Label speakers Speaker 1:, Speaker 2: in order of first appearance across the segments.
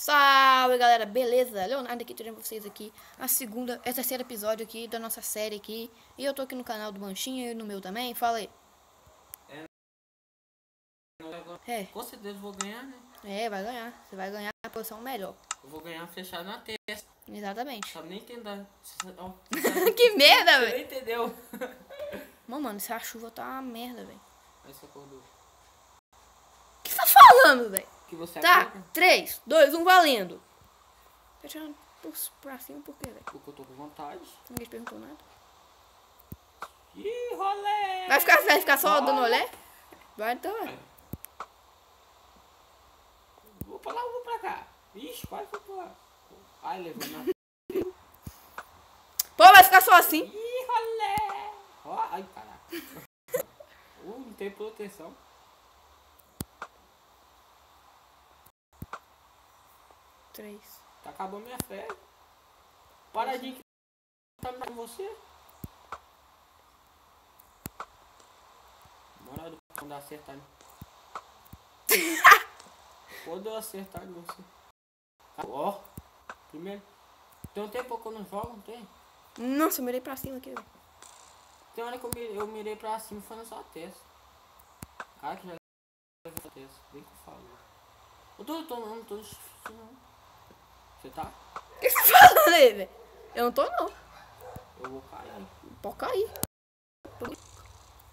Speaker 1: Salve galera, beleza? Leonardo aqui trazendo pra vocês aqui a terceiro episódio aqui da nossa série aqui. E eu tô aqui no canal do Manchinha e no meu também, fala aí.
Speaker 2: Com certeza vou ganhar, né?
Speaker 1: Vai ganhar, você vai ganhar a posição melhor.
Speaker 2: Eu vou ganhar fechado na testa.
Speaker 1: Exatamente.
Speaker 2: Sabe nem entender.
Speaker 1: Que merda,
Speaker 2: Você
Speaker 1: velho.
Speaker 2: nem entendeu.
Speaker 1: Mano, essa chuva tá uma merda, velho.
Speaker 2: Aí você acordou.
Speaker 1: O que você tá falando, velho?
Speaker 2: Que você
Speaker 1: Tá,
Speaker 2: acordou?
Speaker 1: 3, 2, 1, valendo. Tá tirando pra cima por quê, velho?
Speaker 2: Porque eu tô com vontade.
Speaker 1: Ninguém te perguntou nada.
Speaker 2: Ih, rolê!
Speaker 1: Vai ficar só dando olé? Vai então, velho.
Speaker 2: Vou pra lá, vou pra cá. Ixi, quase foi pra lá. Ai, levou na...
Speaker 1: Pô, vai ficar só assim?
Speaker 2: Ih, rolê! Ó, ai, caraca. Não tem proteção.
Speaker 1: Três.
Speaker 2: Tá acabando minha fé. Paradinho que tá com você. Bora quando acertar. Quando eu acertar em você. Ó. Primeiro. Tem um tempo que eu não jogo, não tem?
Speaker 1: Nossa, eu mirei pra cima aqui, velho.
Speaker 2: Tem hora que eu mirei pra cima e foi na sua testa. Cara que já levou a sua testa. Bem que eu falo. Eu não tô não. Você tá?
Speaker 1: O que você tá falando aí, velho? Eu não tô, não.
Speaker 2: Eu vou cair.
Speaker 1: Pode cair.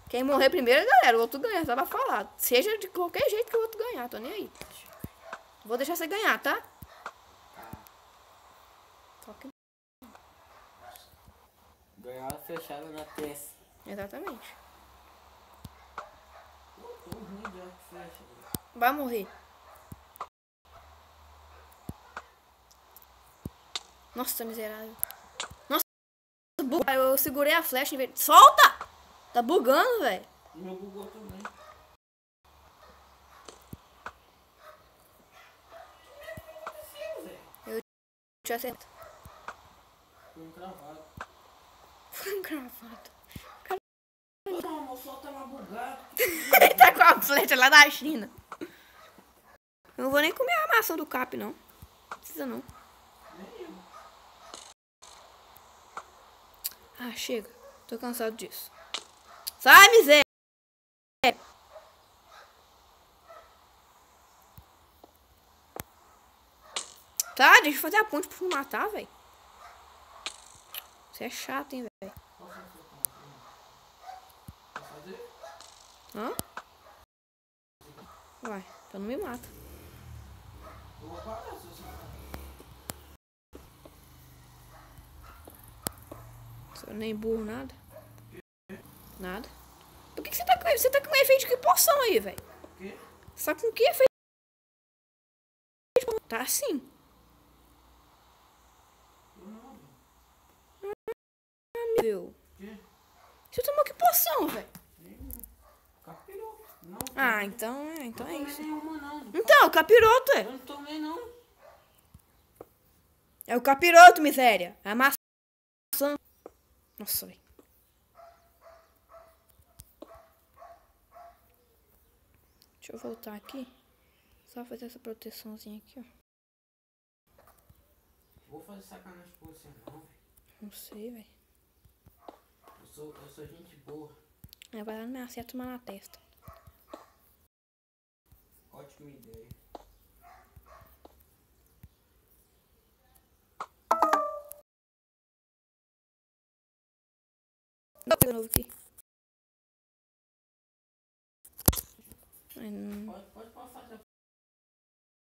Speaker 1: Quem morrer primeiro, galera, o outro ganha, só pra falar. Seja de qualquer jeito que o outro ganhar, tô nem aí. Vou deixar você ganhar, tá? Só que...
Speaker 2: Ganhar fechada na testa.
Speaker 1: Exatamente.
Speaker 2: Tô ruim de arco e flecha.
Speaker 1: Vai morrer. Nossa, miserável. Nossa, eu segurei a flecha em vez... Solta! Tá bugando, velho.
Speaker 2: O meu bugou também.
Speaker 1: Eu te acerto.
Speaker 2: Foi encravado.
Speaker 1: Foi encravado.
Speaker 2: Não, meu sol tava bugado.
Speaker 1: Ele tá com a flecha lá da China. Eu não vou nem comer a maçã do cap, não. Não precisa, não. Ah, chega. Tô cansado disso. Sai, miséria! Tá, deixa eu fazer a ponte pra não matar, velho. Você é chato, hein, velho. Hã? Vai, então não me mata.
Speaker 2: Eu vou parar se você
Speaker 1: Sou nem burro, nada. Nada. Por que você tá com efeito de que poção aí, velho?
Speaker 2: O quê?
Speaker 1: Você tá com que efeito? Tá assim. Meu. Você tomou que poção, velho?
Speaker 2: Capiroto. Não.
Speaker 1: Ah, então é isso.
Speaker 2: Nenhuma, não.
Speaker 1: Então, o capiroto, é.
Speaker 2: Eu não tomei, não.
Speaker 1: É o capiroto, miséria. É a maçã. Nossa, velho. Deixa eu voltar aqui. Só fazer essa proteçãozinha aqui, ó.
Speaker 2: Vou fazer sacanagem com você, não, velho.
Speaker 1: Não sei, velho.
Speaker 2: Eu sou gente boa.
Speaker 1: Vai lá, me acerta uma na testa.
Speaker 2: Ótima ideia.
Speaker 1: Vou pegar de novo aqui. Ai, não.
Speaker 2: Pode passar.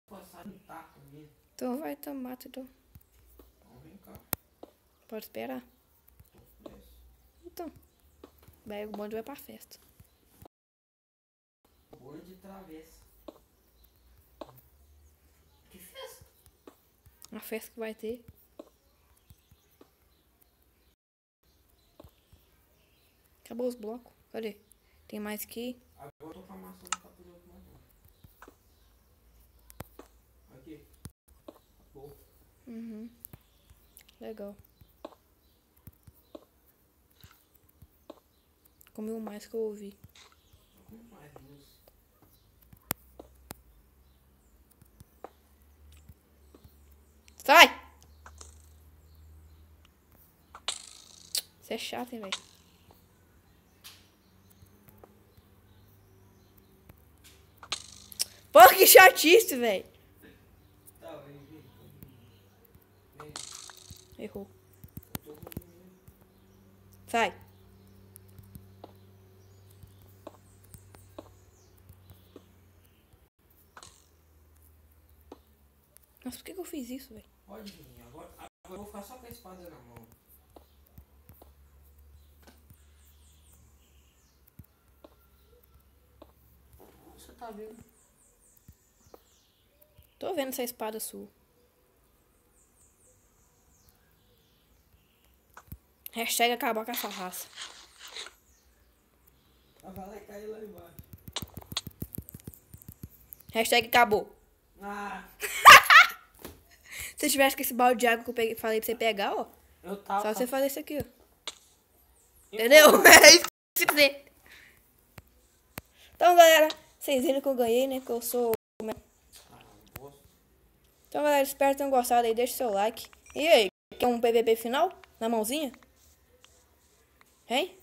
Speaker 2: Passar no taco mesmo.
Speaker 1: Então vai, então mata, então.
Speaker 2: Então vem cá.
Speaker 1: Pode esperar.
Speaker 2: Tô preso.
Speaker 1: Então. Vai, o bonde vai pra festa.
Speaker 2: Boi de travessa. Que festa?
Speaker 1: A festa que vai ter. Acabou os blocos. Cadê? Tem mais aqui.
Speaker 2: Agora eu tô com a maçã do capiroto mais não. Aqui. Acabou.
Speaker 1: Uhum. Legal. Comeu mais que eu ouvi.
Speaker 2: Vamos mais duas.
Speaker 1: Sai! Você é chato, hein, velho. Pô, que chatice, velho.
Speaker 2: Tá, vem.
Speaker 1: Errou. Sai. Nossa, por que eu fiz isso, velho?
Speaker 2: Pode vir, agora eu vou ficar só com a espada na mão. Você tá vendo?
Speaker 1: Tô vendo essa espada sua. Hashtag acabar com essa raça.
Speaker 2: Vai cair lá embaixo.
Speaker 1: Hashtag acabou.
Speaker 2: Ah,
Speaker 1: Se tivesse com esse balde de água que eu falei pra você pegar, ó.
Speaker 2: eu tava.
Speaker 1: Só você fazer isso aqui, ó. Entendeu? É isso que eu dizer. Então, galera, vocês viram que eu ganhei, né? Que eu sou... Então, galera, espero que tenham gostado aí. Deixa o seu like. E aí, quer um PVP final? Na mãozinha? Hein?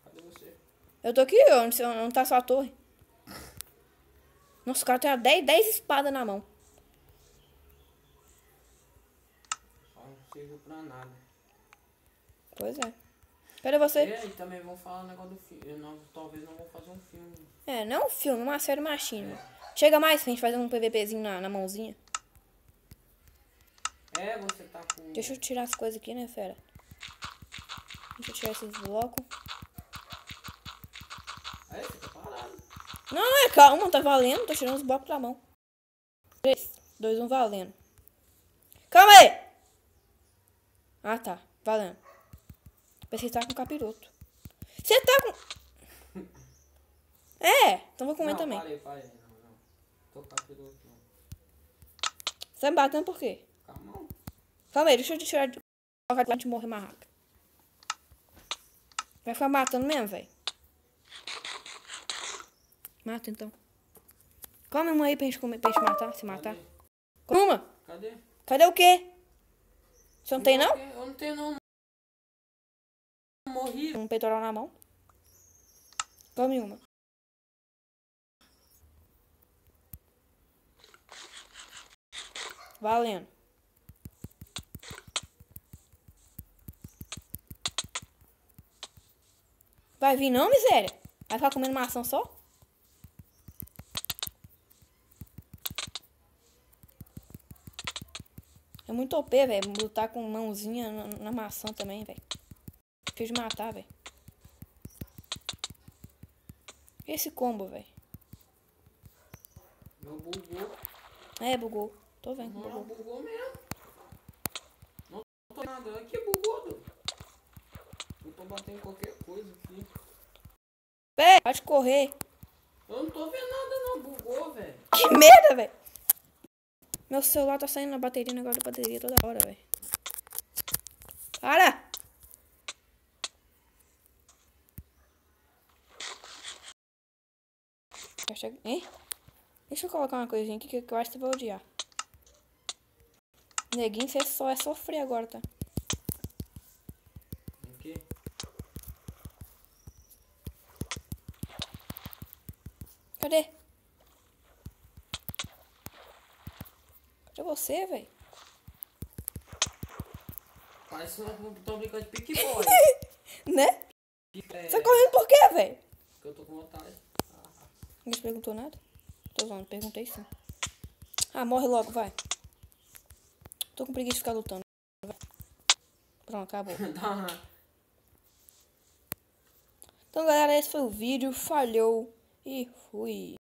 Speaker 2: Cadê você?
Speaker 1: Eu tô aqui, ó. Onde tá sua torre? Nossa, o cara tem 10 espadas na mão.
Speaker 2: Só não serviu pra nada.
Speaker 1: Pois é. Cadê você?
Speaker 2: E aí, também vão falar um negócio do filme. Talvez não vão fazer um filme.
Speaker 1: É, não é um filme, uma série machinima. Chega mais pra gente fazer um PVPzinho na mãozinha.
Speaker 2: É, você tá com...
Speaker 1: Deixa eu tirar as coisas aqui, né, fera? Deixa eu tirar esses blocos.
Speaker 2: É, você tá parado.
Speaker 1: Não, calma, tá valendo. Tô tirando os blocos da mão. 3, 2, 1, valendo. Calma aí! Ah, tá. Valendo. Pensei que tá com capiroto. Você tá com... É, então vou comer
Speaker 2: não,
Speaker 1: também.
Speaker 2: Parei. Não. Tô com capiroto, não.
Speaker 1: Você tá me batendo por quê?
Speaker 2: Calma, não.
Speaker 1: Calma aí, deixa eu te tirar de... Colocar de morrer mais rápido. Vai ficar matando mesmo, velho? Mata, então. Come uma aí pra gente comer, pra gente matar, se matar.
Speaker 2: Cadê?
Speaker 1: Come uma.
Speaker 2: Cadê?
Speaker 1: Cadê o quê? Você não tem, não?
Speaker 2: Eu não tenho, não. Morri.
Speaker 1: Um peitoral na mão. Come uma. Valendo. Vai vir não, miséria? Vai ficar comendo maçã só? É muito OP, velho. Lutar com mãozinha na maçã também, velho. Difícil de matar, velho. Esse combo, velho.
Speaker 2: Meu bugou.
Speaker 1: É, bugou. Tô vendo que
Speaker 2: Não,
Speaker 1: bugou.
Speaker 2: bugou mesmo. Não tô nada. Aqui bugou, Du. Eu tô batendo qualquer coisa aqui.
Speaker 1: Véi, pode correr.
Speaker 2: Eu não tô vendo nada, não. Bugou, velho.
Speaker 1: Que merda, velho. Meu celular tá saindo na bateria, negócio da bateria toda hora, velho. Para! Hein? Deixa eu colocar uma coisinha aqui que eu acho que você vai odiar. Neguinho, você só é sofrer agora, tá?
Speaker 2: Aqui.
Speaker 1: Cadê? Cadê você, velho?
Speaker 2: Parece que tô brincando de pique-boy.
Speaker 1: Né?
Speaker 2: É,
Speaker 1: Você tá correndo por quê, velho?
Speaker 2: que eu tô com vontade.
Speaker 1: Ninguém te perguntou nada? Tô zoando, perguntei sim. Ah, morre logo, vai. Tô com preguiça de ficar lutando. Vai. Pronto, acabou. Então, galera, esse foi o vídeo. Falhou e fui.